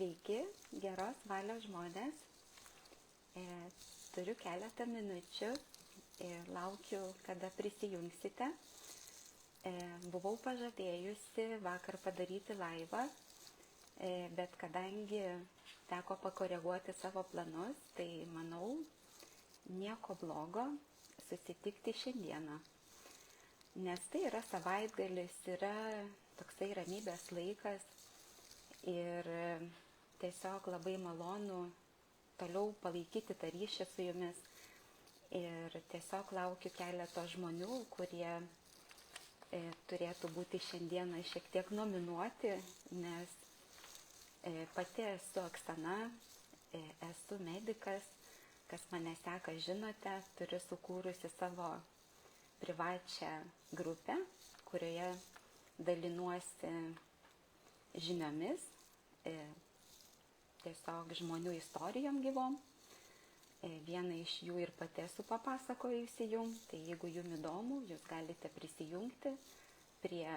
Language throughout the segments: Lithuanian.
Sveiki, geros valios žmonės. Turiu keletą minučių ir laukiu, kada prisijungsite. Buvau pažadėjusi vakar padaryti laivą, bet kadangi teko pakoreguoti savo planus, tai manau, nieko blogo susitikti šiandieną. Nes tai yra savaitgalis, yra toksai ramybės laikas ir tiesiog labai malonu toliau palaikyti tą ryšį su jumis. Ir tiesiog laukiu keleto žmonių, kurie turėtų būti šiandieną šiek tiek nominuoti, nes pati esu Oksana, esu medikas, kas mane seka žinote, turiu sukūrusi savo privačią grupę, kurioje dalinuosi žiniomis, tiesiog žmonių istorijom gyvom. Vieną iš jų ir pati esu papasakojusi jum, tai jeigu jum įdomu, jūs galite prisijungti prie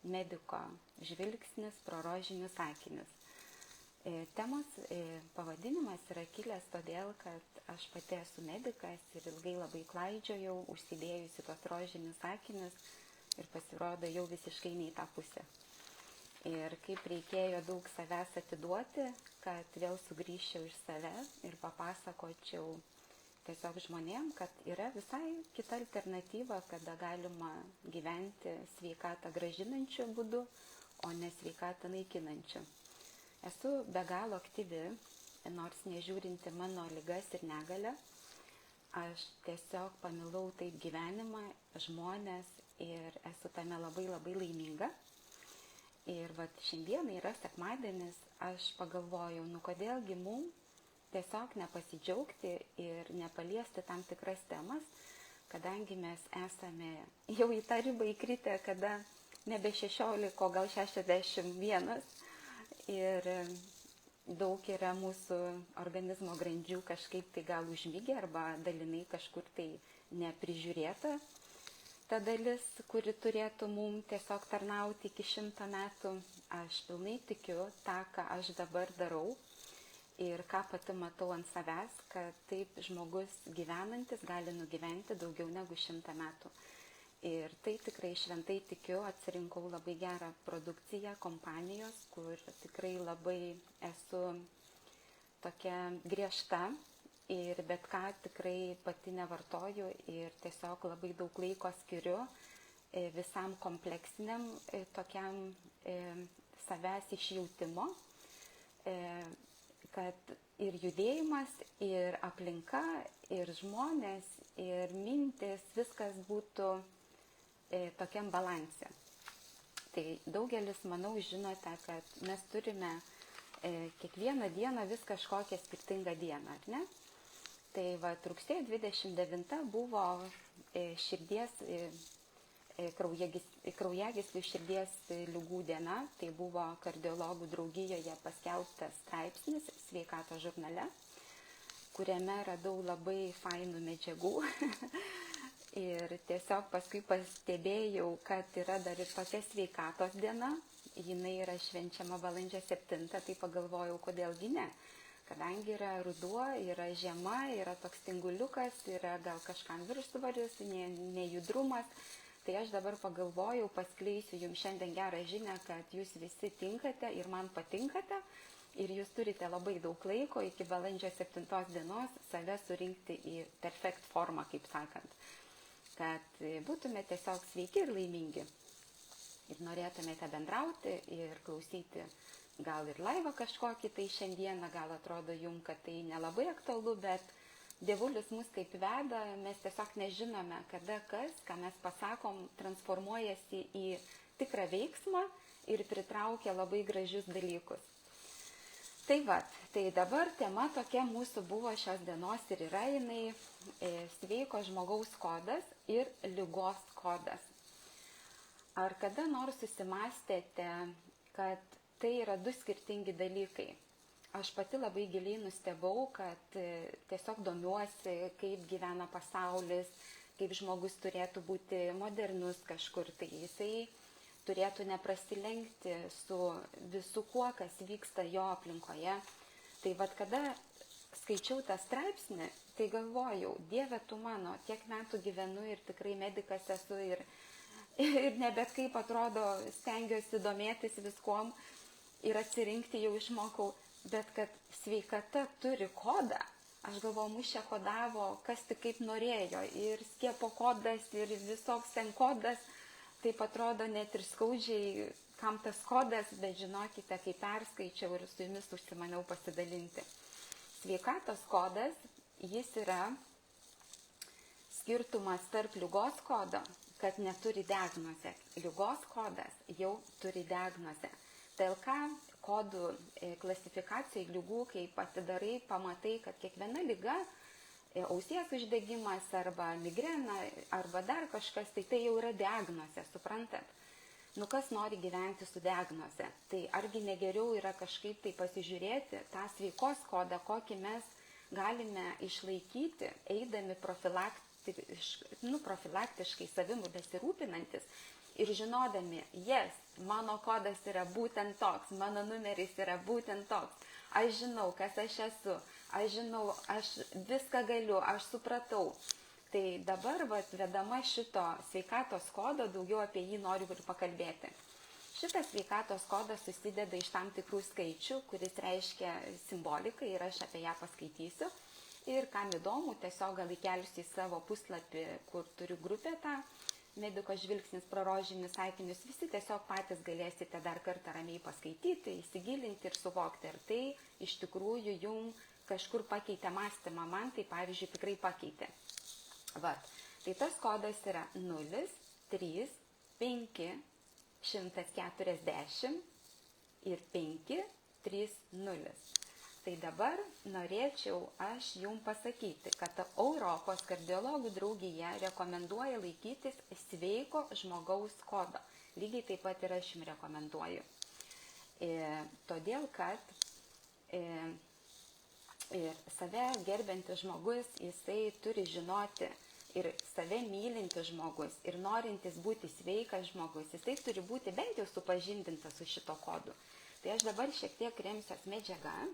mediko žvilgsnis pro rožinius akinius. Temos pavadinimas yra kilęs todėl, kad aš pati esu medikas ir ilgai labai klaidžiojau, užsidėjusi tos rožinius akinius ir pasirodo jau visiškai ne į tą pusę. Ir kaip reikėjo daug savęs atiduoti, kad vėl sugrįžčiau iš savęs ir papasakočiau tiesiog žmonėm, kad yra visai kita alternatyva, kada galima gyventi sveikatą gražinančiu būdu, o ne sveikatą naikinančiu. Esu be galo aktyvi, nors nežiūrinti mano ligas ir negalę. Aš tiesiog pamilau taip gyvenimą, žmonės ir esu tame labai labai laiminga. Ir šiandieną yra sekmadienis, aš pagalvojau, kodėlgi mum tiesiog nepasidžiaugti ir nepaliesti tam tikras temas, kadangi mes esame jau į tą ribą įkritę, kada nebe 16, o gal 61 ir daug yra mūsų organizmo grandžių kažkaip tai gal užmygę arba dalinai kažkur tai neprižiūrėta. Ta dalis, kuri turėtų mum tiesiog tarnauti iki 100 metų, aš pilnai tikiu tą, ką aš dabar darau ir ką pati matau ant savęs, kad taip žmogus gyvenantis gali nugyventi daugiau negu 100 metų. Ir tai tikrai šventai tikiu, atsirinkau labai gerą produkciją kompanijos, kur tikrai labai esu tokia griežta. Ir bet ką tikrai pati nevartoju ir tiesiog labai daug laiko skiriu visam kompleksiniam tokiam savęs išjautimo, kad ir judėjimas, ir aplinka, ir žmonės, ir mintis, viskas būtų tokiam balanse. Tai daugelis, manau, žinote, kad mes turime kiekvieną dieną vis kažkokią skirtingą dieną, ar ne? Tai rugsėjo 29 buvo širdies, kraujagyslių širdies ligų diena, tai buvo kardiologų draugijoje paskelbtas straipsnis sveikatos žurnale, kuriame radau labai fainų medžiagų ir tiesiog paskui pastebėjau, kad yra dar ir tokia sveikatos diena, jinai yra švenčiama balandžio 7, tai pagalvojau, kodėlgi ne. Kadangi yra ruduo, yra žiema, yra toks tinguliukas, yra gal kažkam viršsvoris, nejudrumas, tai aš dabar pagalvojau, paskleisiu jums šiandien gerą žinią, kad jūs visi tinkate ir man patinkate ir jūs turite labai daug laiko iki balandžio 7 dienos save surinkti į perfect formą, kaip sakant, kad būtume tiesiog sveiki ir laimingi ir norėtumėte bendrauti ir klausyti gal ir laivą kažkokį tai šiandieną, gal atrodo jum, kad tai nelabai aktualu, bet Dievulis mus kaip veda, mes tiesiog nežinome, kada kas, ką mes pasakom, transformuojasi į tikrą veiksmą ir pritraukia labai gražius dalykus. Tai dabar tema tokia mūsų buvo šios dienos ir yra jinai sveiko žmogaus kodas ir ligos kodas. Ar kada nors susimąstėte, kad tai yra du skirtingi dalykai? Aš pati labai giliai nustebau, kad tiesiog domiuosi, kaip gyvena pasaulis, kaip žmogus turėtų būti modernus kažkur. Tai jisai turėtų neprasilenkti su visu kuo, kas vyksta jo aplinkoje. Tai vat kada skaičiau tą straipsnį, tai galvojau, Dieve tu mano, tiek metų gyvenu ir tikrai medikas esu ir ne bet kaip atrodo stengiuosi domėtis viskuom ir atsirinkti jau išmokau, bet kad sveikata turi kodą. Aš galvoju, mus čia kodavo, kas tik kaip norėjo, ir skiepo kodas, ir visoks ten kodas, taip atrodo net ir skaudžiai, kam tas kodas, bet žinokite, kai perskaičiau ir su jumis užsimaniau pasidalinti. Sveikatos kodas, jis yra skirtumas tarp ligos kodo, kad neturi diagnozę. Ligos kodas jau turi diagnozę. TLK kodų klasifikacijai lygų, kaip atidarai, pamatai, kad kiekviena liga, ausies uždegimas arba migrena arba dar kažkas, tai jau yra diagnozė, suprantat? Nu kas nori gyventi su diagnoze? Tai argi negeriau yra kažkaip tai pasižiūrėti tą sveikos kodą, kokį mes galime išlaikyti, eidami profilaktiškai savimi besirūpinantis ir žinodami, mano kodas yra būtent toks, mano numeris yra būtent toks, aš žinau, kas aš esu, aš žinau, aš viską galiu, aš supratau. Tai dabar, vedama šito sveikatos kodo, daugiau apie jį noriu ir pakalbėti. Šitas sveikatos kodas susideda iš tam tikrų skaičių, kuris reiškia simboliką ir aš apie ją paskaitysiu. Ir kam įdomu, tiesiog gal įkelsiu į savo puslapį, kur turiu grupę tą, Mediko žvilgsnis pro rožinius sakinius, visi tiesiog patys galėsite dar kartą ramiai paskaityti, įsigilinti ir suvokti. Ir tai iš tikrųjų jums kažkur pakeitė mąstymą, man tai pavyzdžiui tikrai pakeitė. Tai tas kodas yra 0, 3, 5, 140 ir 5, 3, 0. Tai dabar norėčiau aš jums pasakyti, kad Europos kardiologų draugija rekomenduoja laikytis sveiko žmogaus kodo. Lygiai taip pat ir aš jums rekomenduoju. Todėl, kad save gerbiantis žmogus, jisai turi žinoti ir save mylintis žmogus ir norintis būti sveikas žmogus, jisai turi būti bent jau supažindintas su šito kodu. Tai aš dabar šiek tiek remsiuos medžiagą,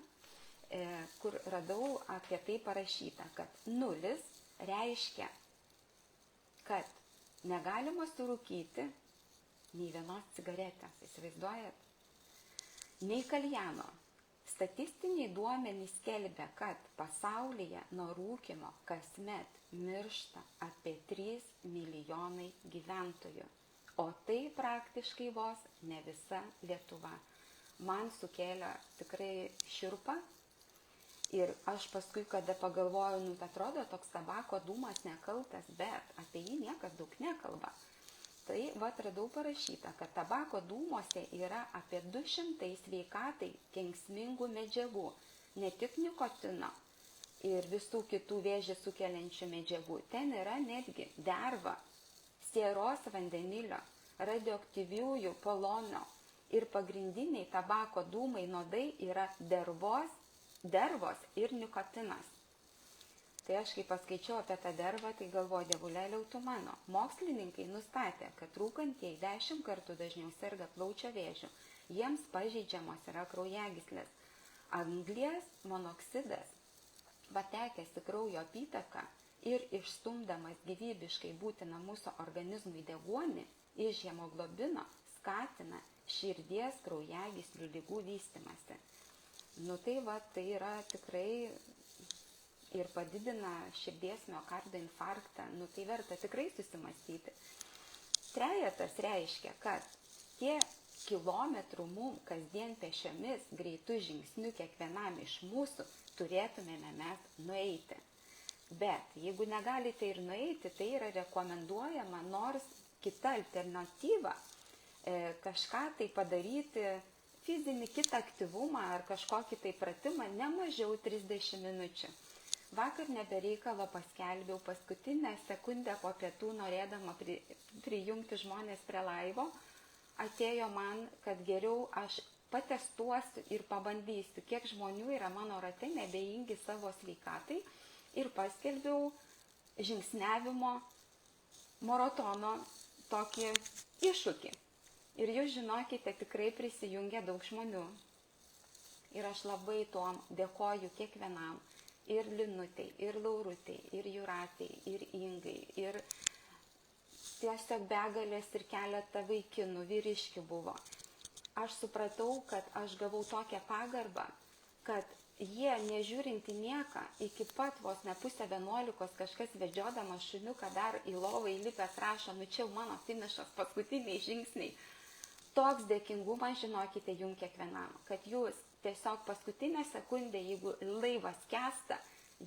kur radau apie tai parašyta, kad 0 reiškia, kad negalima surūkyti nei vienos cigaretės, įsivaizduojat? Nei kaljano. Statistiniai duomenys skelbia, kad pasaulyje nuo rūkymo kasmet miršta apie 3 milijonai gyventojų, o tai praktiškai vos ne visa Lietuva. Man sukėlė tikrai šiurpą. Ir aš paskui, kada pagalvoju, atrodo, toks tabako dūmas nekaltas, bet apie jį niekas daug nekalba. Tai radau parašyta, kad tabako dūmose yra apie 200 sveikatai kenksmingų medžiagų, ne tik nikotino ir visų kitų vėžį sukeliančių medžiagų. Ten yra netgi derva, sieros vandenilio, radioaktyviųjų polonio ir pagrindiniai tabako dūmai nuodai yra dervos ir nikotinas. Tai aš kai paskaičiau apie tą dervą, tai galvoju, dievulėliau tu mano. Mokslininkai nustatė, kad rūkantieji 10 kartų dažniau serga plaučio vėžiu. Jiems pažeidžiamos yra kraujagyslės. Anglies monoksidas, patekęs į kraujo apytaką ir išstumdamas gyvybiškai būtiną mūsų organizmui deguonį iš hemoglobino, skatina širdies kraujagyslių ligų vystymąsi. Tai yra tikrai ir padidina širdies miokardo infarktą, tai verta tikrai susimastyti. Trejetas reiškia, kad tie kilometrų mums kasdien pešiomis greitų žingsnių kiekvienam iš mūsų turėtumėme mes nueiti. Bet jeigu negalite ir nueiti, tai yra rekomenduojama nors kita alternatyva kažką tai padaryti, fizinį kitą aktyvumą ar kažkokį tai pratimą ne mažiau 30 minučių. Vakar nebereikalo paskelbiau paskutinę sekundę po pietų, norėdama prijungti žmonės prie laivo, atėjo man, kad geriau aš patestuosiu ir pabandysiu, kiek žmonių yra mano rate nebejingi savo sveikatai ir paskelbiau žingsniavimo maratono tokį iššūkį. Ir jūs žinokite, tikrai prisijungia daug žmonių. Ir aš labai tuom dėkoju kiekvienam. Ir Linutei, ir Laurutei, ir Jūratei, ir Ingai, ir tiesiog begalės ir keletą vaikinų, vyriškių buvo. Aš supratau, kad aš gavau tokią pagarbą, kad jie, nežiūrinti nieką, iki pat vos ne 10:30 kažkas vedžiodamas šuniuką dar į lovą įlipęs rašo, nu čia jau mano finišas, paskutiniai žingsniai. Toks dėkingumas, žinokite, jums kiekvienam, kad jūs tiesiog paskutinę sekundę, jeigu laivas skęsta,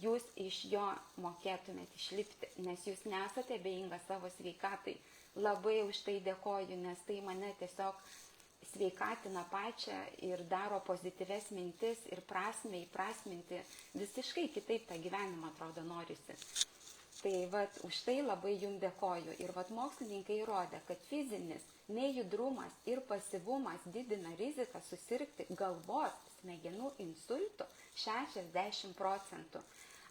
jūs iš jo mokėtumėt išlipti, nes jūs nesate abejinga savo sveikatai. Labai už tai dėkoju, nes tai mane tiesiog sveikatina pačią ir daro pozityves mintis ir prasmę įprasminti. Visiškai kitaip tą gyvenimą atrodo norisi. Tai vat, už tai labai jums dėkoju. Ir vat, mokslininkai įrodė, kad fizinis nejudrumas ir pasyvumas didina riziką susirgti galvos smegenų insultu 60%,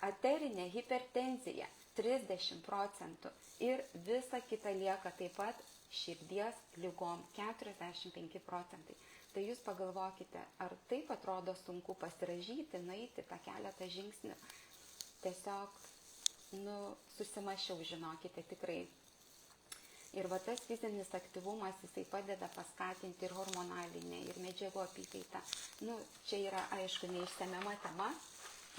arterinė hipertenzija 30% ir visa kita lieka taip pat širdies ligom 45%. Tai jūs pagalvokite, ar taip atrodo sunku pasiražyti, nueiti tą keletą žingsnių. Tiesiog, susimašiau, žinokite, tikrai. Ir va tas fizinis aktyvumas, jisai padeda paskatinti ir hormonalinę, ir medžiagų apykaitą. Čia yra, aišku, neišsemiama tema,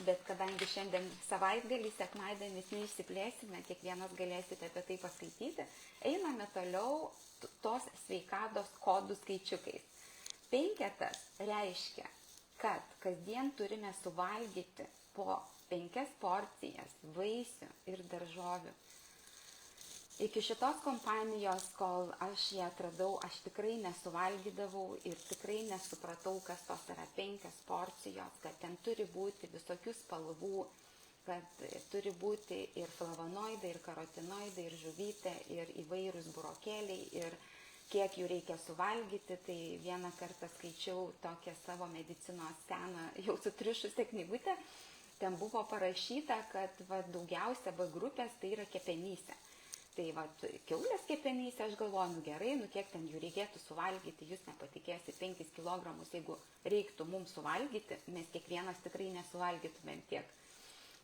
bet kadangi šiandien savaitgalį, sekmadienis neišsiplėsime, kiekvienas galėsite apie tai paskaityti, einame toliau tos sveikatos kodų skaičiukais. 5 reiškia, kad kasdien turime suvalgyti po 5 porcijas vaisių ir daržovių. Iki šitos kompanijos, kol aš ją atradau, aš tikrai nesuvalgydavau ir tikrai nesupratau, kas tos yra 5 porcijos, kad ten turi būti visokių spalvų, kad turi būti ir flavonoidai, ir karotinoidai, ir žuvytė, ir įvairūs burokėliai, ir kiek jų reikia suvalgyti. Tai vieną kartą skaičiau tokią savo medicinos seną, jau sutriušusią knygutę, ten buvo parašyta, kad daugiausia B grupės tai yra kepenyse. Tai kiaulės kepenyse aš galvoju, gerai, kiek ten jų reikėtų suvalgyti, jūs nepatikėsit, 5 kilogramus, jeigu reiktų mums suvalgyti, mes kiekvienas tikrai nesuvalgytumėm tiek.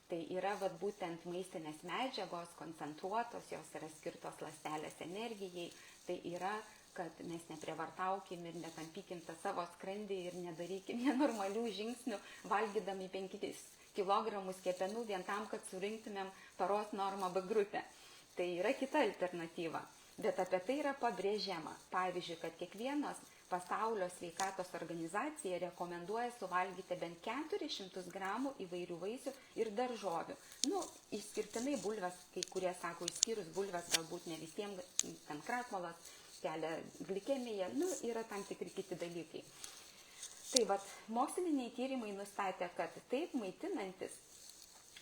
Tai yra būtent maistinės medžiagos, koncentruotos, jos yra skirtos ląstelės energijai, tai yra, kad mes neprievartaukim ir netampykim tą savo skrandį ir nedarykim nenormalių žingsnių, valgydami 5 kilogramus kepenų vien tam, kad surinktumėm paros normą B grupę. Tai yra kita alternatyva, bet apie tai yra pabrėžiama. Pavyzdžiui, kad kiekvienos pasaulio sveikatos organizacija rekomenduoja suvalgyti bent 400 gramų įvairių vaisių ir daržovių. Išskirtinai bulves, kai kurie sako, išskyrus bulves, galbūt ne visiems, ten krakmolas kelia glikemiją, yra tam tikri kiti dalykai. Tai moksliniai tyrimai nustatė, kad taip maitinantis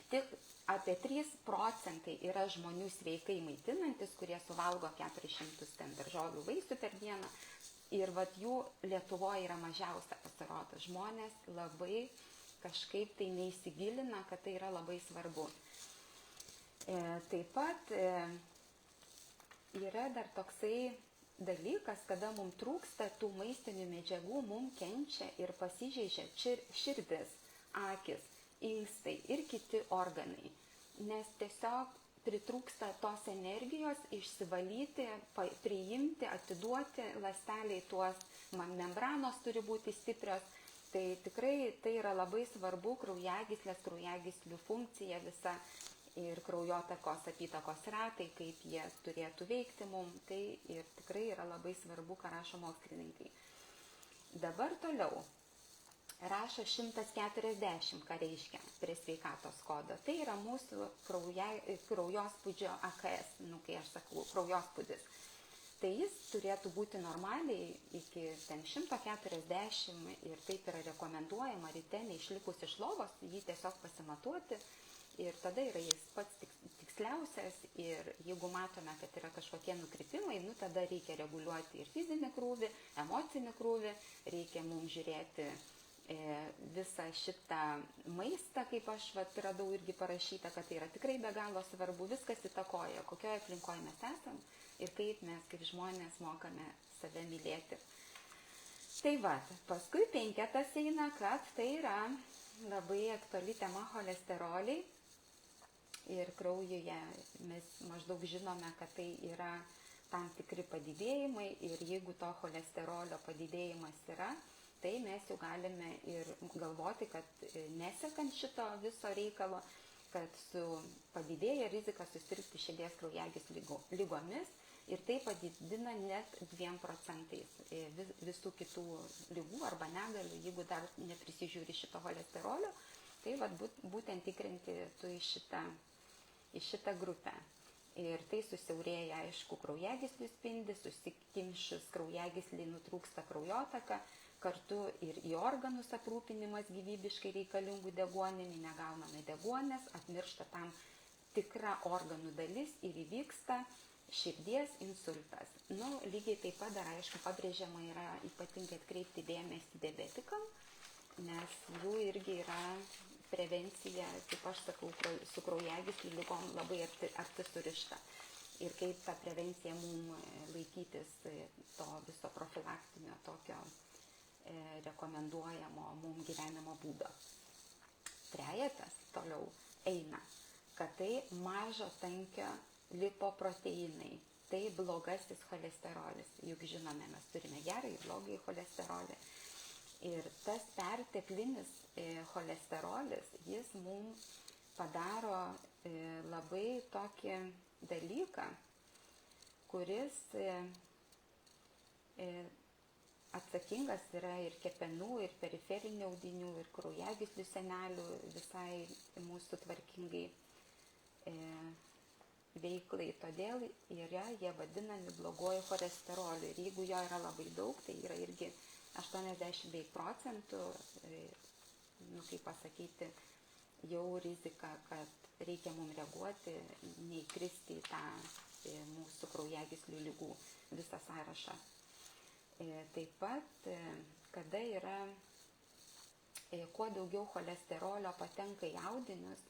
tik apie 3% yra žmonių sveikai maitinantis, kurie suvalgo 400 daržovių vaisių per dieną. Ir jų Lietuvoje yra mažiausia, pasirodo. Žmonės labai kažkaip tai neįsigilina, kad tai yra labai svarbu. Taip pat yra dar toksai dalykas, kada mums trūksta tų maistinių medžiagų, mums kenčia ir pasižeidžia širdis, akis, inkstai ir kiti organai, nes tiesiog pritrūksta tos energijos išsivalyti, priimti, atiduoti ląsteliai, tuos membranos turi būti stiprios. Tai tikrai tai yra labai svarbu, kraujagyslių funkcija visa ir kraujotakos apytakos ratai, kaip jie turėtų veikti mums, tai ir tikrai yra labai svarbu, ką rašo mokslininkai. Dabar toliau. Rašo 140, ką reiškia prie sveikatos kodo. Tai yra mūsų kraujospūdžio AKS, kai aš sakau, kraujospūdis. Tai jis turėtų būti normaliai iki 140 ir taip yra rekomenduojama ryte neišlipus iš lovos, jį tiesiog pasimatuoti ir tada yra jis pats tiksliausias ir jeigu matome, kad yra kažkokie nukrypimai, tada reikia reguliuoti ir fizinį krūvį, emocinį krūvį, reikia mums žiūrėti visą šitą maistą, kaip aš radau irgi parašyta, kad tai yra tikrai be galo svarbu, viskas įtakoja, kokioje aplinkoje mes esam ir kaip mes kaip žmonės mokame save mylėti. Tai va, paskui 5 eina, kad tai yra labai aktuali tema cholesteroliai. Ir kraujuje mes maždaug žinome, kad tai yra tam tikri padidėjimai ir jeigu to cholesterolio padidėjimas yra, tai mes jau galime ir galvoti, kad nesekant šito viso reikalo, kad padidėja rizika susirgti širdies kraujagyslių ligomis ir tai padidina net 2% visų kitų ligų arba negalių, jeigu dar neprisižiūri šito cholesterolio, tai būtent tikrinti tu į šitą grupę. Ir tai susiaurėja, aišku, kraujagyslių spindis, susikimšus kraujagysliai nutrūksta kraujotaka, kartu ir į organus aprūpinimas gyvybiškai reikalingų deguonimi, negauname deguonės, atmiršta tam tikra organų dalis ir įvyksta širdies insultas. Lygiai taip pat dar, aišku, pabrėžiama yra ypatingai atkreipti dėmesį diabetikam, nes jų irgi yra prevencija, kaip aš sakau, su kraujagyslių ligom labai arti surišta. Ir kaip ta prevencija mums laikytis to viso profilaktinio tokio rekomenduojamo mums gyvenimo būdo. Trejetas toliau eina, kad tai mažo tankio lipoproteinai, tai blogasis cholesterolis. Juk žinome, mes turime gerą ir blogąjį cholesterolį. Ir tas perteklinis cholesterolis, jis mums padaro labai tokį dalyką, kuris atsakingas yra ir kepenų, ir periferinių audinių, ir kraujagyslių sienelių visai mūsų tvarkingai veiklai. Todėl jie vadinami bloguoju cholesteroliu. Ir jeigu jo yra labai daug, tai yra irgi 80%, kaip pasakyti, jau rizika, kad reikia mums reaguoti, neįkristi į tą mūsų kraujagyslių ligų visą sąrašą. Taip pat, kada yra, kuo daugiau cholesterolio patenka į audinius,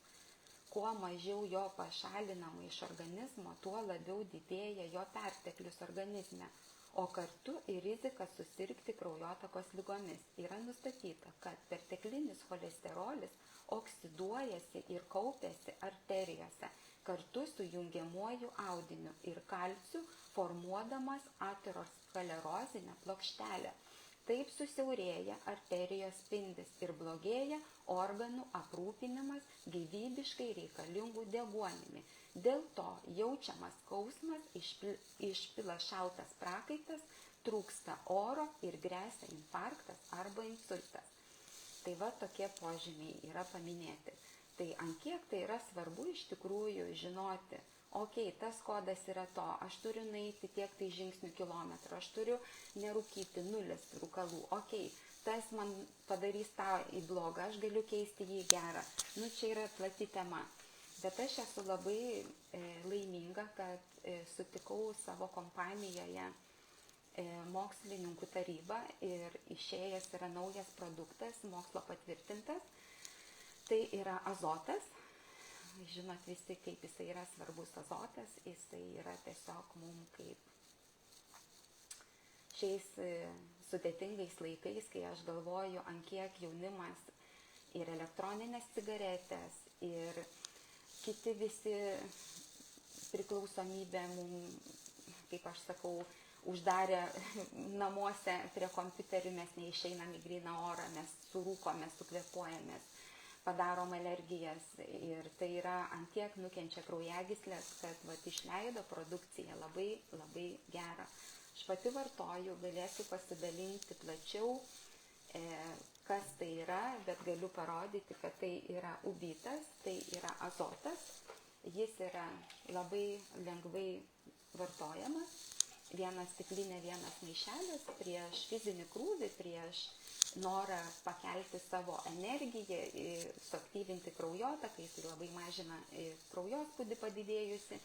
kuo mažiau jo pašalinama iš organizmo, tuo labiau didėja jo perteklius organizme. O kartu ir rizika susirgti kraujotakos ligomis. Yra nustatyta, kad perteklinis cholesterolis oksiduojasi ir kaupiasi arterijose kartu su jungiamuoju audiniu ir kalciu, formuodamas aterosklerozinę plokštelę. Taip susiaurėja arterijos spindis ir blogėja organų aprūpinimas gyvybiškai reikalingų deguonimi. Dėl to jaučiamas skausmas, išpila šaltas prakaitas, trūksta oro ir gresia infarktas arba insultas. Tai tokie požymiai yra paminėti. Tai ant kiek tai yra svarbu iš tikrųjų žinoti, tas kodas yra to, aš turiu nueiti tiek tai žingsnių kilometrų, aš turiu nerūkyti 0 rūkalų, tas man padarys tą į blogą, aš galiu keisti jį į gerą. Čia yra plati tema. Bet aš esu labai laiminga, kad sutikau savo kompanijoje mokslininkų tarybą ir išėjęs yra naujas produktas, mokslo patvirtintas. Tai yra azotas. Žinot visi, kaip jisai yra svarbus azotas. Jisai yra tiesiog mums kaip šiais sudėtingais laikais, kai aš galvoju, ant kiek jaunimas ir elektroninės cigaretės ir kiti visi priklausomybė mums, kaip aš sakau, uždarę namuose prie kompiuterių, mes neišeinam į gryną orą, mes surūkomės, sukvėpuojamės, padarom alergijas ir tai yra ant tiek nukenčia kraujagyslės, kad išleido produkciją labai, labai gerą. Aš pati vartoju, galėsiu pasidalinti plačiau, kas tai yra, bet galiu parodyti, kad tai yra ubitas, tai yra azotas. Jis yra labai lengvai vartojamas. Vienas stiklinė, vienas maišelis prieš fizinį krūvį, prieš norą pakelti savo energiją, suaktyvinti kraujotaką, jis labai mažina kraujospūdį padidėjusi.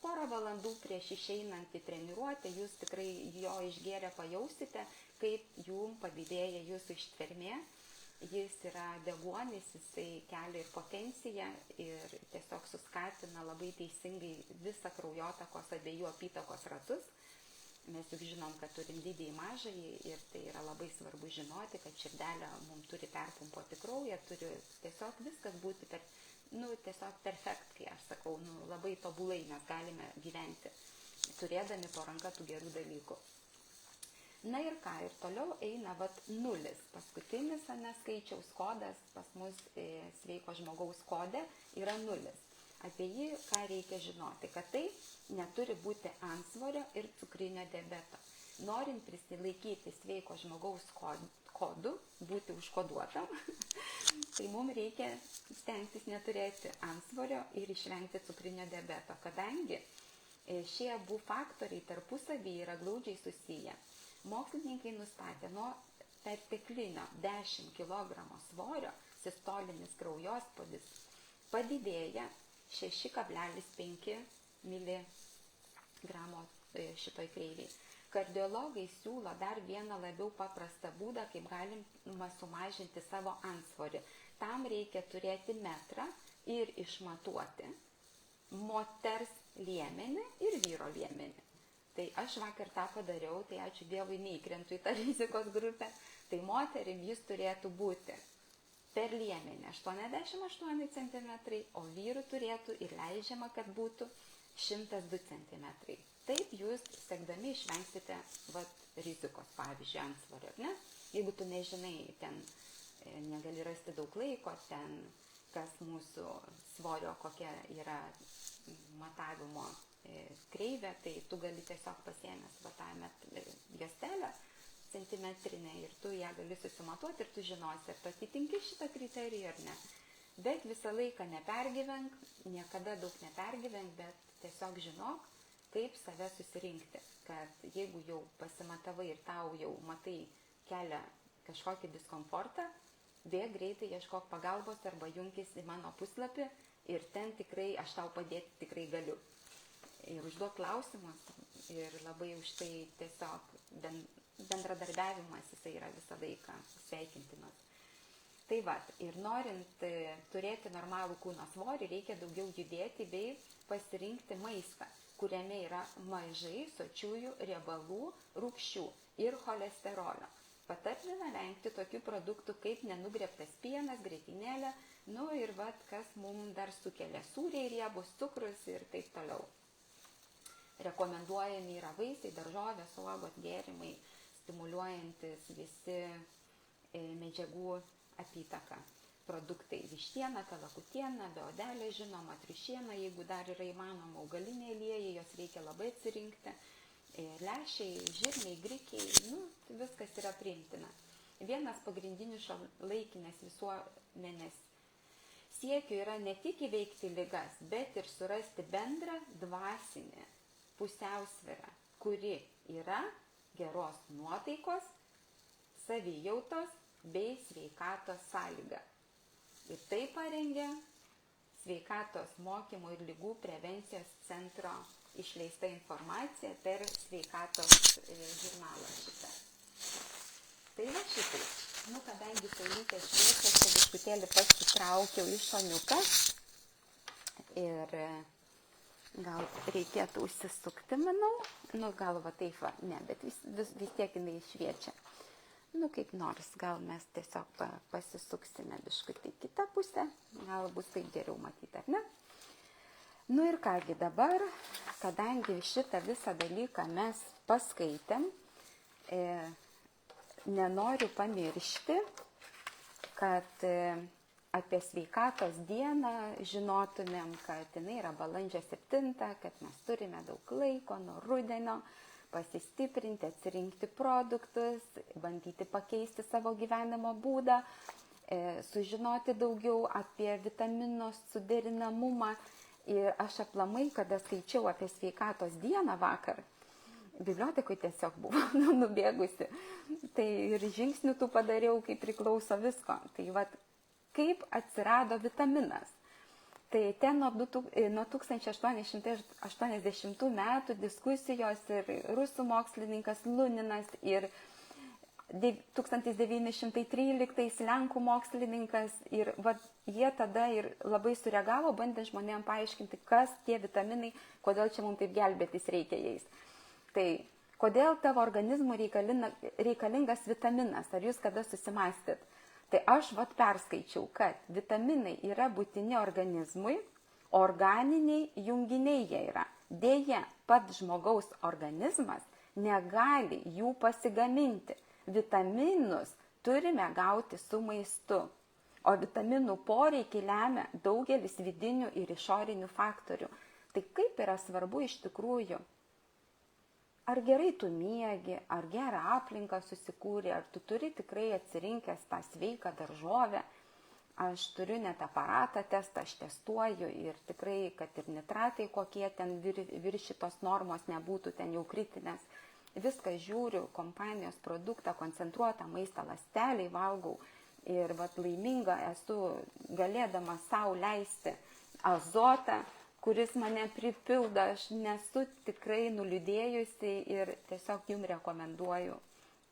Porą valandų prieš išeinant į treniruotę jūs tikrai jo išgėrę pajausite, kaip jums padidėja jūsų ištvermė. Jis yra deguonis, jisai kelia ir potenciją ir tiesiog suskatina labai teisingai visą kraujotakos abiejų apytakos ratus. Mes juk žinom, kad turim didįjį mažąjį ir tai yra labai svarbu žinoti, kad širdelė mums turi perpumpuoti kraują, turi tiesiog viskas būti tiesiog perfekt, kai aš sakau, labai tobulai mes galime gyventi, turėdami po ranka tų gerų dalykų. Na ir ką, ir toliau eina nulis, paskutinis skaičiaus kodas pas mus sveiko žmogaus kode yra nulis. Apie jį ką reikia žinoti, kad tai neturi būti antsvorio ir cukrinio diabeto. Norint prisilaikyti sveiko žmogaus kodų, būti užkoduotam, tai mums reikia stengtis neturėti antsvorio ir išvengti cukrinio diabeto, kadangi šie abu faktoriai tarpusavį yra glaudžiai susiję. Mokslininkai nustatė nuo perteklinio 10 kg svorio sistolinis kraujospūdis padidėja 6,5 mg šitoj kreiviai. Kardiologai siūlo dar vieną labiau paprastą būdą, kaip galima sumažinti savo antsvorį. Tam reikia turėti metrą ir išmatuoti moters liemenį ir vyro liemenį. Tai aš vakar tą padariau, tai ačiū Dievui neįkrentu į tą rizikos grupę. Tai moterim jis turėtų būti per liemenį 88 cm, o vyrų turėtų ir leidžiama, kad būtų 102 cm. Taip jūs sekdami išvengsite rizikos, pavyzdžiui, antsvorio, ne? Jeigu tu nežinai, ten negali rasti daug laiko, ten kas mūsų svorio, kokia yra matavimo kreivė, tai tu gali tiesiog pasiėmęs tą juostelę centimetrinę ir tu ją gali susimatuoti ir tu žinosi, ar tu atitinki šitą kriterijų ar ne. Bet visą laiką nepergyvenk, niekada daug nepergyvenk, bet tiesiog žinok, kaip save susirinkti, kad jeigu jau pasimatavai ir tau jau matai kelia kažkokį diskomfortą, bėk greitai, ieškok pagalbos arba junkis į mano puslapį ir ten tikrai aš tau padėti tikrai galiu. Ir užduok klausimus ir labai už tai tiesiog bendradarbiavimas jisai yra visą laiką sveikintinas. Tai ir norint turėti normalų kūno svorį, reikia daugiau judėti bei pasirinkti maistą, kuriame yra mažai sočiųjų riebalų, rūgščių ir cholesterolio. Patartina vengti tokių produktų kaip nenugrėbtas pienas, grietinėlė, ir kas mums dar sukelia sūriai riebus, cukrus ir taip toliau. Rekomenduojami yra vaisiai, daržovės, uogos, gėrimai, stimuliuojantis visi medžiagų apytaką. Produktai vištiena, kalakutiena, beodelė, žinoma, triušiena, jeigu dar yra įmanoma augaliniai aliejai, jos reikia labai atsirinkti. Lęšiai, žirniai, grikiai, viskas yra priimtina. Vienas pagrindinių šiuolaikinės visuomenės siekių yra ne tik įveikti ligas, bet ir surasti bendrą dvasinę pusiausvyrą, kuri yra geros nuotaikos, savijautos bei sveikatos sąlyga. Ir tai parengė Sveikatos mokymo ir lygų prevencijos centro išleista informacija per sveikatos žurnalą šitą. Tai šitai. Kadangi saulytė šviečia, čia biškutėlį pasitraukiau iš šoniuką ir gal reikėtų užsisukti, manau. Gal taip, ne, bet vis tiek jinai šviečia. Kaip nors, gal mes tiesiog pasisuksime biškutį į kitą pusę, gal bus taip geriau matyti, ar ne? Ir kągi dabar, kadangi šitą visą dalyką mes paskaitėm, nenoriu pamiršti, kad apie sveikatos dieną žinotumėm, kad jinai yra balandžio 7, kad mes turime daug laiko nuo rudenio pasistiprinti, atsirinkti produktus, bandyti pakeisti savo gyvenimo būdą, sužinoti daugiau apie vitamino suderinamumą. Ir aš aplamai, kada skaičiau apie sveikatos dieną vakar, bibliotekui tiesiog buvo nubėgusi. Tai ir žingsnių tų padariau, kaip priklauso visko. Tai kaip atsirado vitaminas. Tai ten nuo 1880 metų diskusijos ir rusų mokslininkas Luninas ir 1913 lenkų mokslininkas ir jie tada ir labai sureagavo, bandė žmonėm paaiškinti, kas tie vitaminai, kodėl čia mums taip gelbėtis reikia jais. Tai Kodėl tavo organizmui reikalingas vitaminas? Ar jūs kada susimąstėt? Tai aš perskaičiau, kad vitaminai yra būtini organizmui, organiniai junginiai jie yra. Deja, pats žmogaus organizmas negali jų pasigaminti. Vitaminus turime gauti su maistu, o vitaminų poreikį lemia daugelis vidinių ir išorinių faktorių. Tai kaip yra svarbu iš tikrųjų? Ar gerai tu miegi, ar gerą aplinką susikūrė, ar tu turi tikrai atsirinkęs tą sveiką daržovę. Aš turiu net aparatą testą, aš testuoju ir tikrai, kad ir nitratai kokie ten viršytos normos nebūtų ten jau kritinės. Viską žiūriu, kompanijos produktą, koncentruotą maistą, ląsteliai valgau ir laiminga esu galėdama sau leisti azotą, kuris mane pripildo, aš nesu tikrai nuliūdėjusi ir tiesiog jums rekomenduoju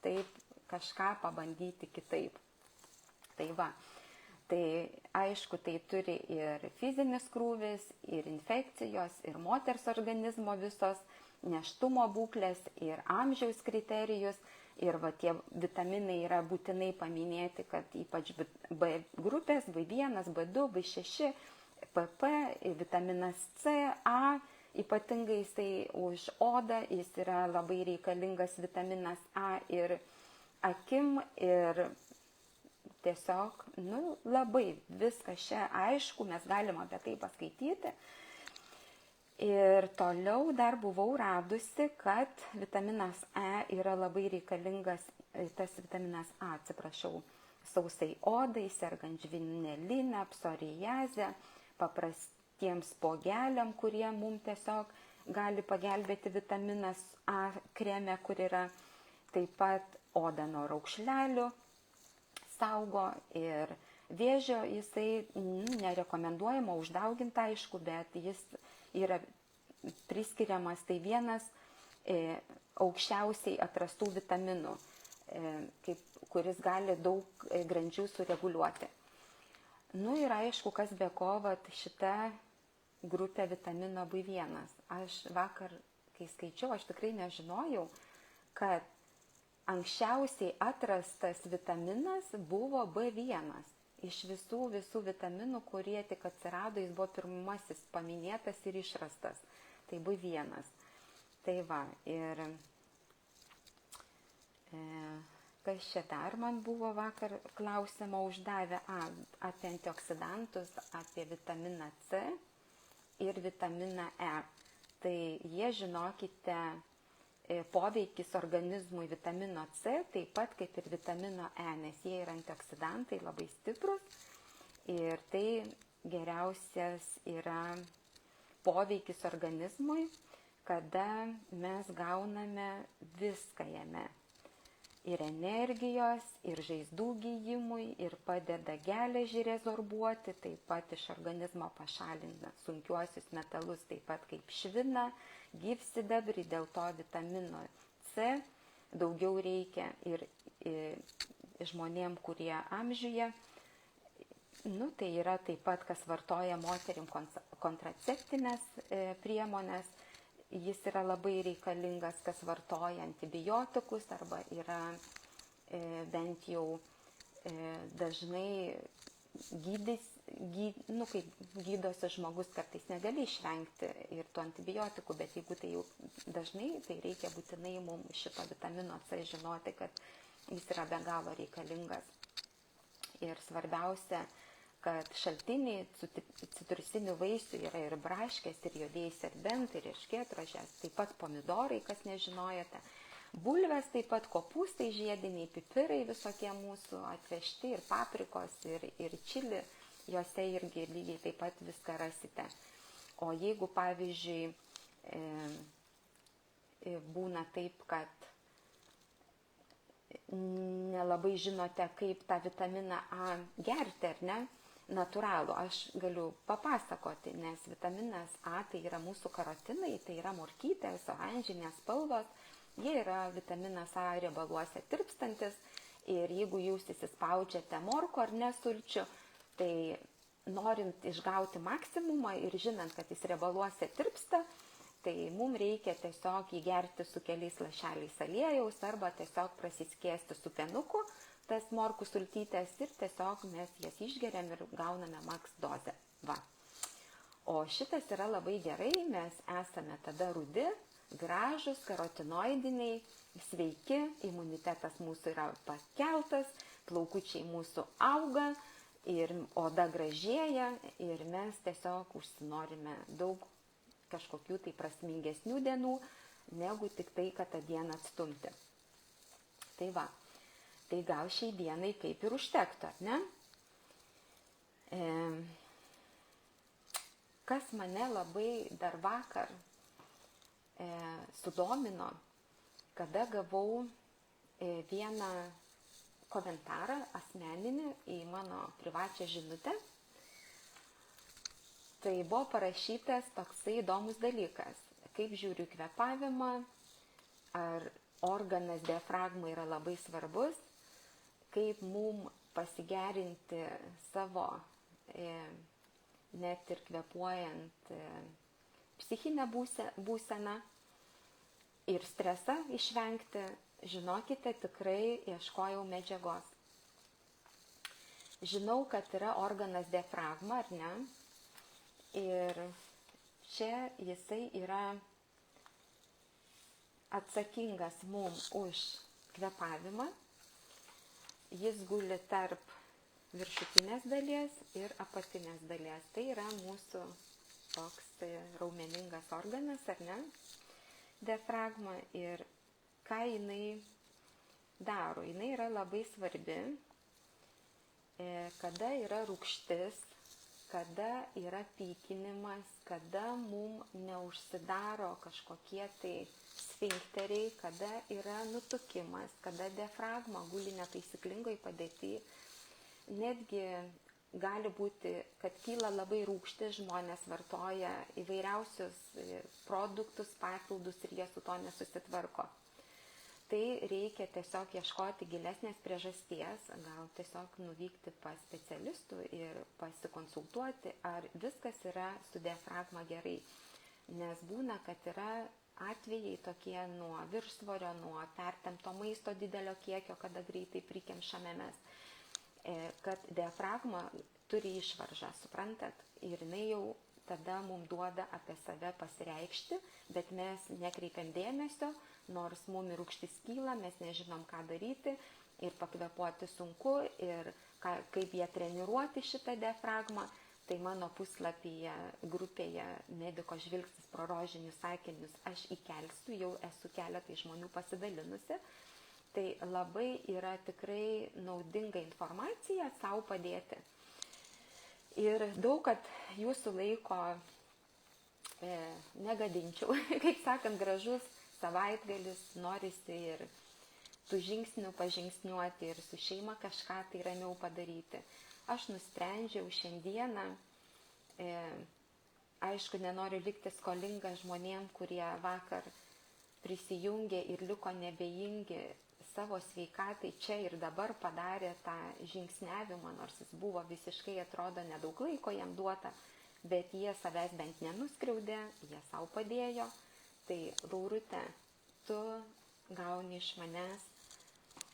taip kažką pabandyti kitaip. Tai aišku, tai turi ir fizinis krūvis, ir infekcijos, ir moters organizmo visos, nėštumo būklės, ir amžiaus kriterijus, ir tie vitaminai yra būtinai paminėti, kad ypač B grupės, B1, B2, B6, PP, vitaminas C, A, ypatingai jisai už odą, jis yra labai reikalingas vitaminas A ir akim ir tiesiog, labai viskas čia aišku, mes galim apie tai paskaityti. Ir toliau dar buvau radusi, kad vitaminas E yra labai reikalingas, tas vitaminas A, sausai odai, sergant žvyneline, psoriaze, paprastiems spuogeliam, kurie mums tiesiog gali pagelbėti vitaminas A kreme, kur yra taip pat oda nuo raukšlelių saugo ir vėžio jisai nerekomenduojama uždauginti, aišku, bet jis yra priskiriamas tai vienas aukščiausiai atrastų vitaminų, kuris gali daug grandžių sureguliuoti. Ir aišku, kas be ko, šita grupė vitamino B1. Aš vakar, kai skaičiau, aš tikrai nežinojau, kad anksčiausiai atrastas vitaminas buvo B1. Iš visų vitaminų, kurie tik atsirado, jis buvo pirmasis paminėtas ir išrastas. Tai B1. Tai ir kas čia dar man buvo vakar klausimą uždavę apie antioksidantus, apie vitaminą C ir vitaminą E. Tai jie, žinokite, poveikis organizmui vitamino C, taip pat kaip ir vitamino E, nes jie yra antioksidantai labai stiprus ir tai geriausias yra poveikis organizmui, kada mes gauname viską jame. Ir energijos, ir žaizdų gijimui, ir padeda geležį rezorbuoti, taip pat iš organizmo pašalina sunkiuosius metalus, taip pat kaip šviną, gyvsidabrį, dėl to vitamino C daugiau reikia ir žmonėm, kurie amžiuje. Tai yra taip pat, kas vartoja moterim kontraceptinės priemonės. Jis yra labai reikalingas, kas vartoja antibiotikus arba yra bent jau dažnai kaip gydosi žmogus, kartais negali išvengti ir tų antibiotikų, bet jeigu tai jau dažnai, tai reikia būtinai mums šito vitamino C žinoti, kad jis yra be galo reikalingas. Ir svarbiausia, kad šaltiniai citrusinių vaisių yra ir braškės, ir juodieji serbentai, ir erškėtrožės, taip pat pomidorai, kas nežinojote, bulvės, taip pat kopūstai žiediniai, pipirai visokie mūsų atvežti, ir paprikos, ir čili, juose irgi lygiai taip pat viską rasite. O jeigu, pavyzdžiui, būna taip, kad nelabai žinote, kaip tą vitaminą A gerti, ar ne? Natūralų, aš galiu papasakoti, nes vitaminas A tai yra mūsų karotinai, tai yra morkytės, oranžinės spalvos, jie yra vitaminas A riebaluose tirpstantis ir jeigu jūs įsispaudžiate morko ar nesulčių, tai norint išgauti maksimumą ir žinant, kad jis riebaluose tirpsta, Tai mums reikia tiesiog įgerti su keliais lašeliais aliejaus arba tiesiog prasiskiesti su penuku tas morkų sultytės ir tiesiog mes jas išgeriam ir gauname maks dozę. Va. O šitas yra labai gerai, mes esame tada rudi, gražus, karotinoidiniai, sveiki, imunitetas mūsų yra pakeltas, plaukučiai mūsų auga ir oda gražėja ir mes tiesiog užsinorime daug kažkokių tai prasmingesnių dienų, negu tik tai, kad tą dieną atstumti. Tai va, tai gal šiai dienai kaip ir užtektų, ar ne? Kas mane labai dar vakar sudomino, kada gavau vieną komentarą asmeninį į mano privačią žinutę. Tai buvo parašytas toksai įdomus dalykas, kaip žiūriu kvėpavimą, ar organas diafragma yra labai svarbus, kaip mum pasigerinti savo, net ir kvėpuojant, psichinę būseną ir stresą išvengti. Žinokite, tikrai ieškojau medžiagos. Žinau, kad yra organas diafragma, ar ne? Ir čia jisai yra atsakingas mums už kvėpavimą. Jis guli tarp viršutinės dalies ir apatinės dalies. Tai yra mūsų toks raumeningas organas, ar ne? Diafragma. Ir ką jinai daro? Jinai yra labai svarbi, kada yra rūgštis, kada yra pykinimas, kada mum neužsidaro kažkokie tai sfinkteriai, kada yra nutukimas, kada diafragma guli netaisyklingoj padėty. Netgi gali būti, kad kyla labai rūgštis, žmonės vartoja įvairiausius produktus, papildus ir jie su to nesusitvarko. Tai reikia tiesiog ieškoti gilesnės priežasties, gal tiesiog nuvykti pas specialistų ir pasikonsultuoti, ar viskas yra su diafragma gerai. Nes būna, kad yra atvejai tokie nuo viršsvorio, nuo pertempto maisto didelio kiekio, kada greitai prikemšame mes, kad diafragma turi išvaržą, suprantat? Ir jinai jau tada mums duoda apie save pasireikšti, bet mes nekreipiam dėmesio, nors mum ir rūgštis kyla, mes nežinom, ką daryti ir pakvėpuoti sunku ir kaip ją treniruoti šitą diafragmą. Tai mano puslapyje, grupėje Mediko žvilgsnis pro rožinius akinius aš įkelsiu, jau esu keletai žmonių pasidalinusi. Tai labai yra tikrai naudinga informacija savo padėti. Ir daug, kad jūsų laiko negadinčiau, kaip sakant, gražus savaitgalis, norisi ir tų žingsnių pažingsniuoti ir su šeima kažką tai ramiau padaryti. Aš nusprendžiau šiandieną, aišku, nenoriu likti skolinga žmonėm, kurie vakar prisijungė ir liko nebejingi savo sveikatai čia ir dabar padarė tą žingsniavimą, nors jis buvo visiškai, atrodo, nedaug laiko jam duota, bet jie savęs bent nenuskriaudė, jie savo padėjo. Tai, Laurute, tu gauni iš manęs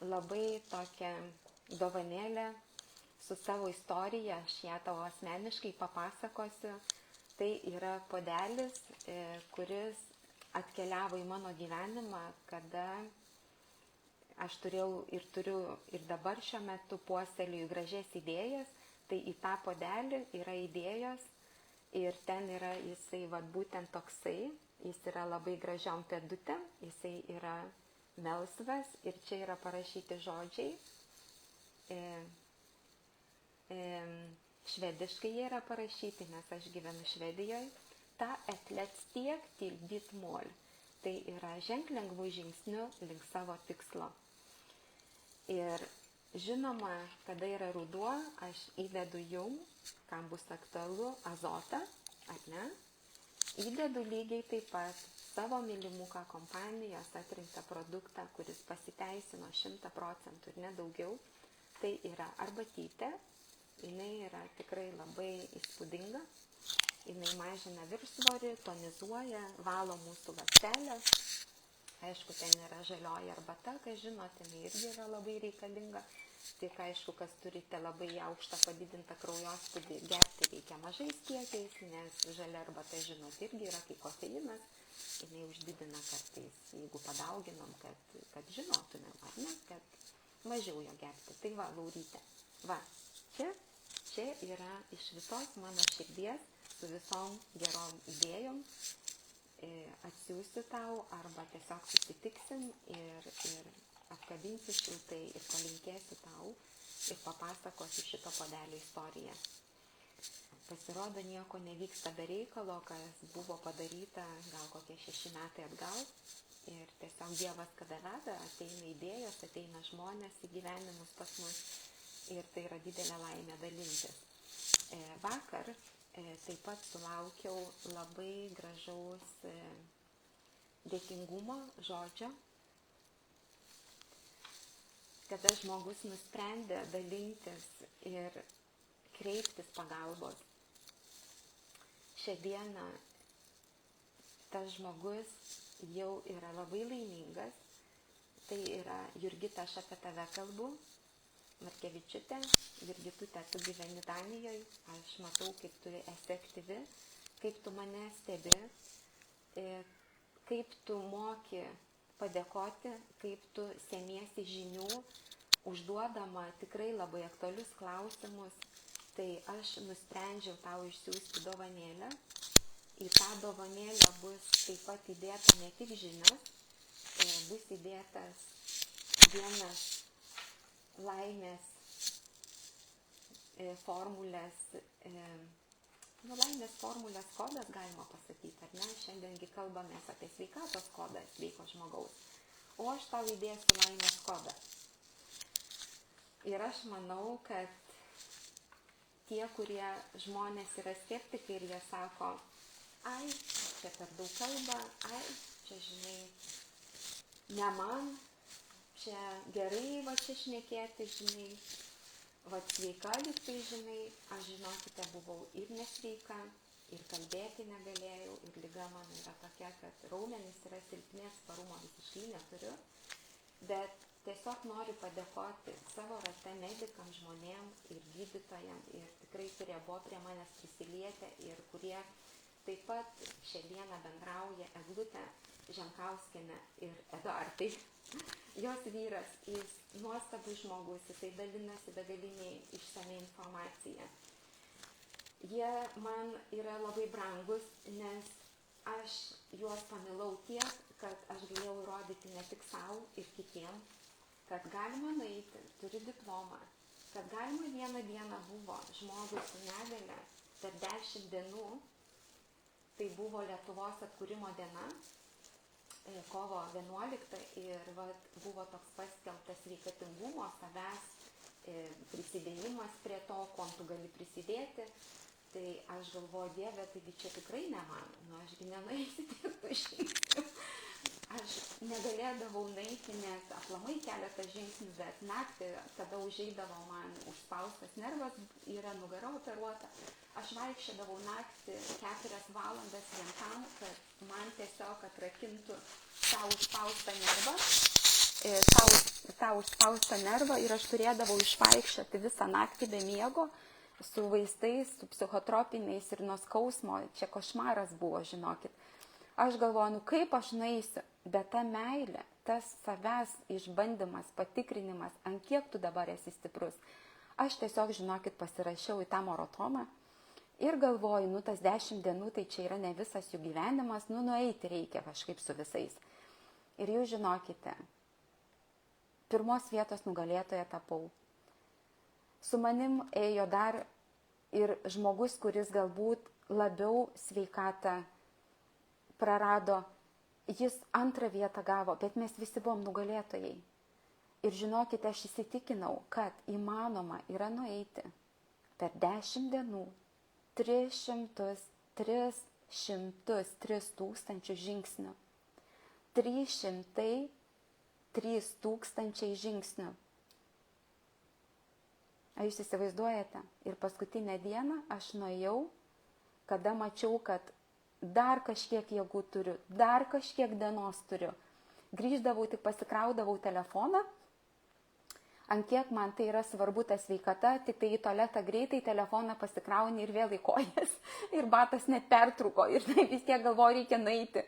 labai tokią dovanėlę su savo istorija, aš ją tavo asmeniškai papasakosiu. Tai yra puodelis, kuris atkeliavo į mano gyvenimą, kada aš turėjau ir turiu ir dabar šiuo metu puoselėju gražias idėjas. Tai į tą puodelį yra idėjos ir ten yra jisai būtent toksai. Jis yra labai gražiom pėdutėm, jisai yra melsvas ir čia yra parašyti žodžiai. Švediškai jie yra parašyti, nes aš gyvenu Švedijoje. Ta et let steg til ditt mål. Tai yra ženk lengvų žingsnių link savo tikslo. Ir žinoma, kada yra ruduo, aš įdedu jum, kam bus aktualu, azotą, ar ne? Įdedu lygiai taip pat savo mylimuką kompanijos atrinktą produktą, kuris pasiteisino 100% ir nedaugiau. Tai yra arbatytė, jinai yra tikrai labai įspūdinga. jinai mažina viršsvorį, tonizuoja, valo mūsų ląstelės. Aišku, ten yra žalioji arbata, kas žinote, jinai irgi yra labai reikalinga. Tik aišku, kas turite labai aukštą padidintą kraujospūdį, gerti reikia mažais kiekiais, nes žalia arbata, žinot, irgi yra kaip kofeinas. Jinai uždidina kartais, jeigu padauginom, kad žinotumėm, ar ne, kad mažiau jo gerti. Tai va, Lauryte, va, čia yra iš visos mano širdies, su visom gerom idėjom, atsiųsiu tau arba tiesiog susitiksim ir apkabinsiu šiltai ir palinkėsiu tau ir papasakosiu šito puodelio istoriją. Pasirodo, nieko nevyksta be reikalo, kas buvo padaryta gal kokie 6 metai atgal. Ir tiesiog Dievas kada veda, ateina idėjos, ateina žmonės į gyvenimus pas mus. Ir tai yra didelė laimė dalintis. Vakar taip pat sulaukiau labai gražaus dėkingumo žodžio, kada žmogus nusprendė dalintis ir kreiptis pagalbos. Šią dieną tas žmogus jau yra labai laimingas. Tai yra Jurgita, aš apie tave kalbu, Markevičiūtė. Jurgitute, tu gyveni Danijoje, aš matau, kaip tu esi aktyvi, kaip tu mane stebi, kaip tu moki padėkoti, kaip tu semiesi žinių, užduodama tikrai labai aktualius klausimus. Tai aš nusprendžiau tau išsiųsti dovanėlę. Į tą dovanėlę bus taip pat įdėta ne tik žinios, bus įdėtas vienas laimės formulės, laimės formulės kodas, galima pasakyti, ar ne? Šiandiengi kalbamės apie sveikatos kodą sveiko žmogaus, o aš tau įdėsiu laimės kodą. Ir aš manau, kad tie, kurie žmonės yra skeptikai ir jie sako, ai, čia per daug kalba, ai, čia, žinai, ne man, čia gerai va čia šnekėti, žinai, va sveika liktai, žinai, aš žinokite, buvau ir nesveika, ir kalbėti negalėjau, ir liga man yra tokia, kad raumenys yra silpni, atsparumo visiškai neturiu, bet tiesiog noriu padėkoti savo rate medikams, žmonėms ir gydytojams, ir tikrai, kurie buvo prie manęs prisilietę ir kurie taip pat šią dieną bendrauja, Eglutė Ženkauskienė ir Eduardai. Jos vyras, jis nuostabus žmogus, jisai dalinasi begaliniai išsamiai informaciją. Jie man yra labai brangus, nes aš juos pamilau tiek, kad aš galėjau įrodyti ne tik savo ir kitiems, kad galima nueiti, turi diplomą, kad galima vieną dieną buvo žmogui su negale per 10 dienų, tai buvo Lietuvos atkūrimo diena, kovo 11, ir buvo toks paskelbtas sveikatingumo, savęs prisidėjimas prie to, kuom tu gali prisidėti. Tai aš galvoju, Dieve, taigi čia tikrai ne man, ašgi nenueisi tiek tų žingsnių. Aš negalėdavau nueiti, nes aplamai keletą žingsnių, bet naktį, kada užeidavo man užspaustas nervas, yra nugara operuota, aš vaikščiodavau naktį 4 valandas vien tam, kad man tiesiog atrakintų tą užspaustą nervą ir aš turėdavau išvaikščioti visą naktį be miego, su vaistais, su psichotropiniais ir nuo skausmo, čia košmaras buvo, žinokit. Aš galvoju, kaip aš nueisiu, bet ta meilė, tas savęs išbandymas, patikrinimas, ant kiek tu dabar esi stiprus. Aš tiesiog, žinokit, pasirašiau į tą maratomą ir galvoju, tas 10 dienų, tai čia yra ne visas jų gyvenimas, nueiti reikia kažkaip su visais. Ir jūs žinokite, 1 vietos nugalėtoja tapau. Su manim ėjo dar ir žmogus, kuris galbūt labiau sveikatą prarado, jis 2 vietą gavo, bet mes visi buvom nugalėtojai. Ir žinokite, aš įsitikinau, kad įmanoma yra nueiti per 10 dienų 3 tūkstančių žingsnių. 303 tūkstančiai žingsnių. Ar jūs įsivaizduojate? Ir paskutinę dieną aš nuėjau kada mačiau, kad dar kažkiek jėgų turiu, dar kažkiek dienos turiu. Grįždavau, tik pasikraudavau telefoną, ant kiek man tai yra svarbu ta sveikata, tik tai į tualetą greitai telefoną pasikrauni ir vėl į kojas. Ir batas net pertrūko ir vis tiek galvoju, reikia nueiti.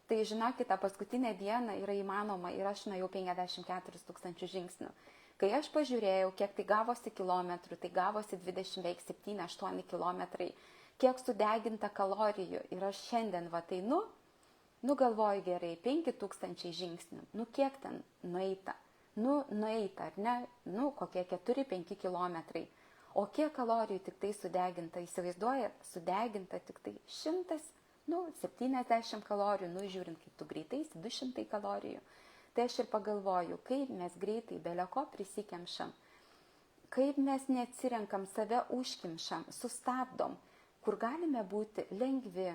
Tai žinokite, paskutinę dieną yra įmanoma ir aš nuėjau 54 000 žingsnių. Kai aš pažiūrėjau, kiek tai gavosi kilometrų, tai gavosi 27-8 kilometrai, kiek sudeginta kalorijų. Ir aš šiandien einu, galvoju gerai, 5000 žingsnių, kiek ten nueita. Nueita, ar ne? Kokie 4-5 kilometrai. O kiek kalorijų tik tai sudeginta, įsivaizduoja, sudeginta tik tai 70 kalorijų, žiūrint, kaip tu greitai, 200 kalorijų. Tai aš ir pagalvoju, kaip mes greitai beleko prisikemšam, kaip mes neatsirenkam, save užkimšam, sustabdom, kur galime būti lengvi,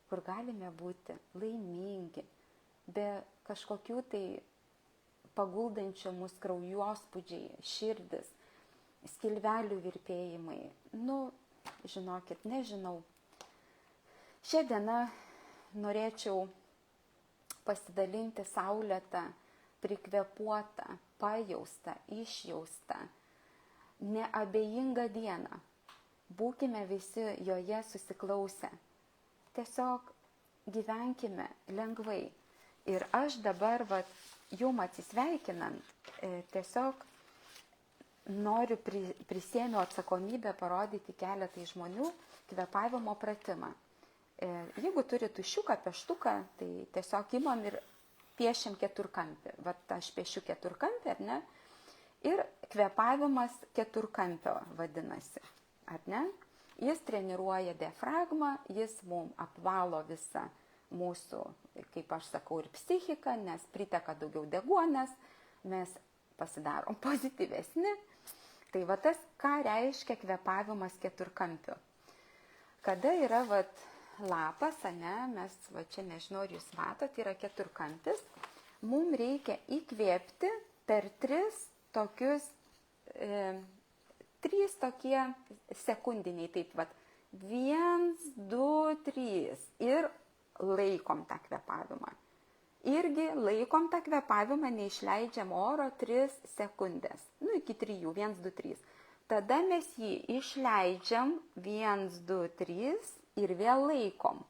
kur galime būti laimingi, be kažkokių tai paguldančių mus kraujospūdžiai, širdis, skilvelių virpėjimai. Žinokit, nežinau. Šią dieną norėčiau pasidalinti saulėtą, prikvėpuotą, pajaustą, išjaustą, neabejingą dieną. Būkime visi joje susiklausę. Tiesiog gyvenkime lengvai. Ir aš dabar, jum atsisveikinant, tiesiog noriu prisėmiau atsakomybę parodyti keletai žmonių kvėpavimo pratimą. Jeigu turi tušiuką, peštuką, tai tiesiog imam ir piešiam keturkampį. Aš piešiu keturkampį, ar ne? Ir kvėpavimas keturkampio vadinasi, ar ne? Jis treniruoja diafragmą, jis mums apvalo visą mūsų, kaip aš sakau, ir psichiką, nes priteka daugiau deguonies, mes pasidarom pozityvesni. Tai tas, ką reiškia kvėpavimas keturkampiu. Kada yra lapas, mes, čia nežinau, ar jūs matot, yra keturkampis. Mums reikia įkvėpti per 3 tokius, 3 tokie sekundiniai, taip 1, 2, 3 ir laikom tą kvėpavimą. Irgi laikom tą kvėpavimą, neišleidžiam oro 3 sekundės, iki 3, 1, 2, 3. Tada mes jį išleidžiam 1, 2, 3 ir vėl laikom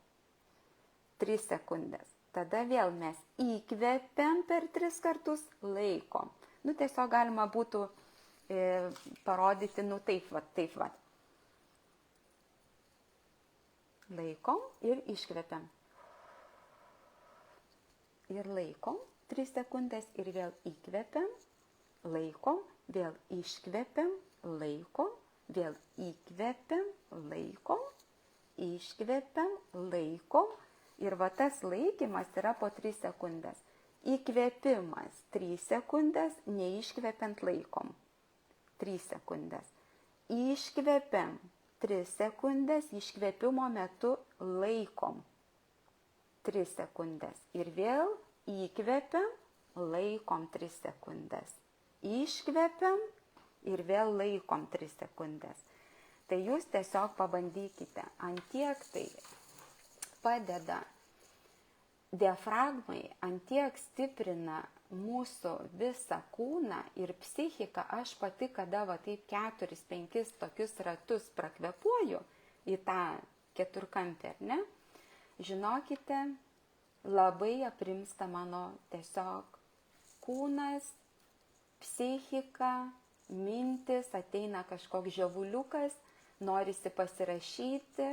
3 sekundės. Tada vėl mes įkvepiam per 3 kartus, laikom. Tiesiog galima būtų parodyti, taip. Laikom ir iškvepiam. Ir laikom 3 sekundės ir vėl įkvepiam, laikom, vėl iškvepiam, laikom, vėl įkvepiam, laikom, iškvepiam, laikom. Ir tas laikymas yra po 3 sekundės. Įkvėpimas 3 sekundės, neiškvepiant laikom. 3 sekundės. Iškvepiam 3 sekundės, iškvėpimo metu laikom. 3 sekundės. Ir vėl įkvepiam, laikom 3 sekundės. Iškvepiam ir vėl laikom 3 sekundės. Tai jūs tiesiog pabandykite, ant tiek tai padeda diafragmai, ant tiek stiprina mūsų visą kūną ir psichiką. Aš pati, kada taip 4-5 tokius ratus prakvepuoju į tą keturkampį, ar ne? Žinokite, labai aprimsta mano tiesiog kūnas, psichika, mintis, ateina kažkoks žiovuliukas, norisi pasirašyti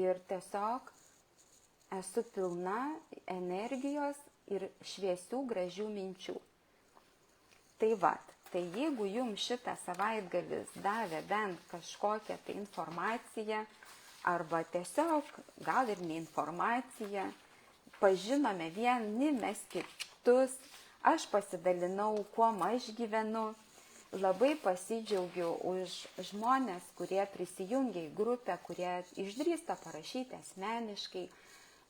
ir tiesiog esu pilna energijos ir šviesių, gražių minčių. Tai jeigu jums šitas savaitgalis davė bent kažkokią tai informaciją, arba tiesiog gal ir ne informaciją, pažinome vieni mes kitus, aš pasidalinau, kuo aš gyvenu, labai pasidžiaugiu už žmonės, kurie prisijungia į grupę, kurie išdrįsta parašyti asmeniškai,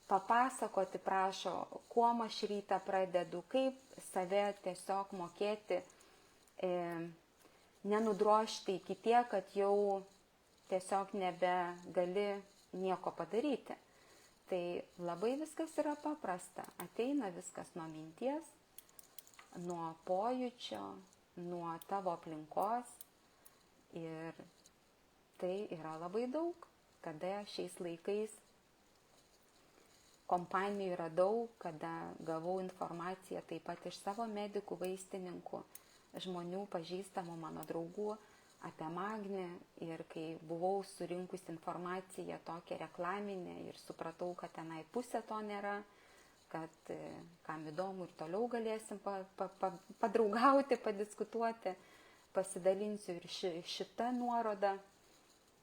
papasakoti prašo, kuo aš rytą pradedu, kaip save tiesiog mokėti, nenudrožti iki tiek, kad jau tiesiog nebegali nieko padaryti. Tai labai viskas yra paprasta. Ateina viskas nuo minties, nuo pojūčio, nuo tavo aplinkos. Ir tai yra labai daug, kada šiais laikais kompanijų yra daug, kada gavau informaciją taip pat iš savo medikų, vaistininkų, žmonių, pažįstamų mano draugų apie Magnį. Ir kai buvau surinkus informaciją tokią reklaminę ir supratau, kad tenai pusė to nėra, kad kam įdomu ir toliau galėsim padraugauti, padiskutuoti, pasidalinsiu ir šitą nuorodą.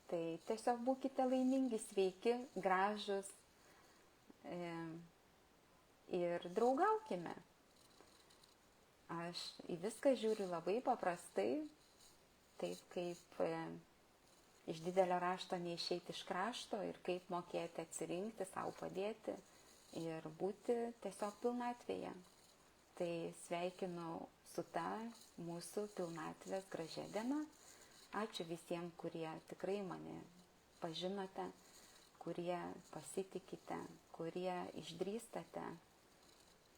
Tai tiesiog būkite laimingi, sveiki, gražus ir draugaukime. Aš į viską žiūriu labai paprastai, taip kaip iš didelio rašto neišeiti iš krašto ir kaip mokėti atsirinkti, savo padėti ir būti tiesiog pilnatvėje. Tai sveikinu su ta mūsų pilnatvės gražia diena. Ačiū visiems, kurie tikrai mane pažinote, kurie pasitikite, kurie išdrįstate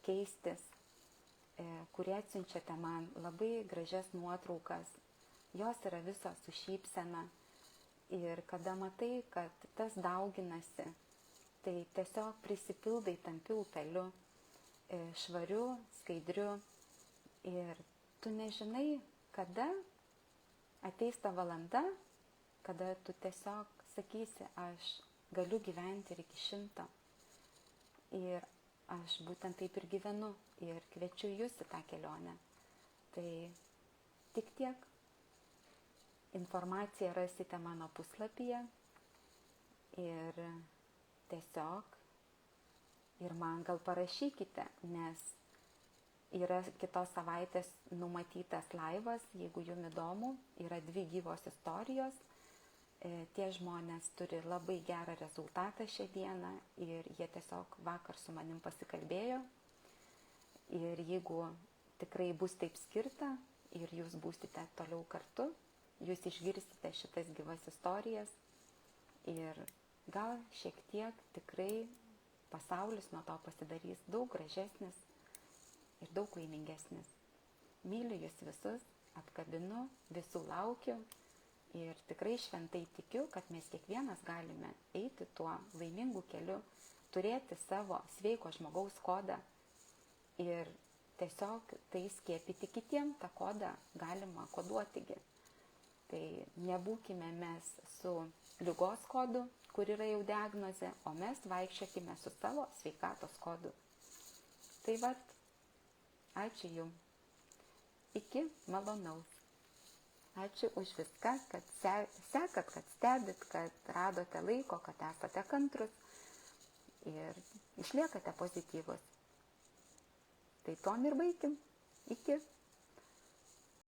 keistis, kurie atsiunčiate man labai gražias nuotraukas. Jos yra visos su šypsena. Ir kada matai, kad tas dauginasi, tai tiesiog prisipildai tampi upeliu, švariu, skaidriu. Ir tu nežinai, kada ateis ta valanda, kada tu tiesiog sakysi, aš galiu gyventi ir iki 100. Ir aš būtent taip ir gyvenu ir kviečiu jūs į tą kelionę. Tai tik tiek. Informaciją rasite mano puslapyje ir tiesiog ir man gal parašykite, nes yra kitos savaitės numatytas laivas, jeigu jums įdomu, yra 2 gyvos istorijos. Tie žmonės turi labai gerą rezultatą šią dieną ir jie tiesiog vakar su manim pasikalbėjo. Ir jeigu tikrai bus taip skirta ir jūs būsite toliau kartu, jūs išgirsite šitas gyvas istorijas ir gal šiek tiek tikrai pasaulis nuo to pasidarys daug gražesnis ir daug laimingesnis. Myliu jūs visus, apkabinu, visų laukiu ir tikrai šventai tikiu, kad mes kiekvienas galime eiti tuo laimingu keliu, turėti savo sveiko žmogaus kodą ir tiesiog tai skiepyti kitiem, tą kodą galima koduotigi. Tai nebūkime mes su ligos kodu, kur yra jau diagnozė, o mes vaikščiokime su savo sveikatos kodu. Tai vat, ačiū jums. Iki malonaus. Ačiū už viską, kad sekat, kad stebit, kad radote laiko, kad esate kantrus ir išliekate pozityvus. Tai tom ir baigim. Iki.